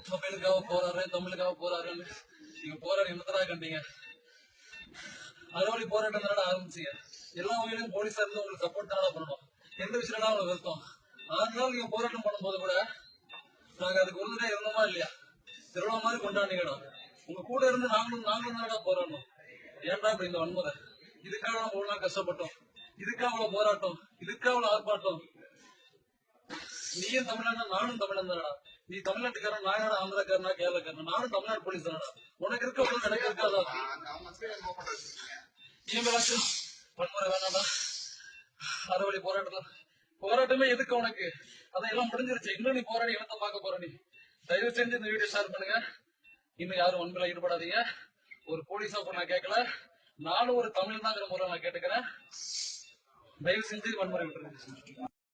தமிழுக்காக போறாரு, தமிழுக்காக போறாருன்னு நீங்க போராடி என்னத்தடா கண்டீங்க? அறுவடை போராட்டம் தானடா ஆரம்பிச்சீங்க. எல்லா வகையிலும் போலீஸா இருந்து உங்களுக்கு சப்போர்ட் தானடா பண்ணணும். எந்த விஷயம் உங்களுக்கு வருத்தம்? 6 நாள் நீங்க போராட்டம் பண்ணும்போது கூட நாங்க அதுக்கு உறுதுணையா இருந்தோமா இல்லையா? திருவிழா மாதிரி கொண்டாடிக்கணும். உங்க கூட இருந்து நாங்களும் தானடா போராடணும். ஏன்டா இப்ப இந்த வன்முறை? இதுக்காக நம்ம ஒரு நாள் கஷ்டப்பட்டோம், இதுக்காக அவ்வளவு போராட்டம், இதுக்காக அவ்வளவு ஆர்ப்பாட்டம். நீயும் தமிழ்நாடு, நானும் தமிழன் தானடா. நீ தமிழ்நாட்டுக்காரன், நான் ஆந்திராக்காரனா கேரளக்காரன், நானும் தமிழ்நாடு போலீஸ் தானடா. உனக்கு இருக்க ஒண்ணு எனக்கு இருக்காதா? நீங்களாச்சும் வன்முறை வேணாடா. அறுவடை போராட்டமே எதுக்கு உனக்கு? அதையெல்லாம் முடிஞ்சிருச்சு. இன்னும் நீ போராடி என்னத்தை பார்க்க போற? நீ தயவு செஞ்சு இந்த வீடியோ ஷேர் பண்ணுங்க. இன்னும் யாரும் வன்முறை ஈடுபடாதீங்க. ஒரு போலீஸா நான் கேட்கல, நானும் ஒரு தமிழ் தான் முறை நான் கேட்டுக்கிறேன். தயவு செஞ்சு வன்முறை விட்டுருங்க.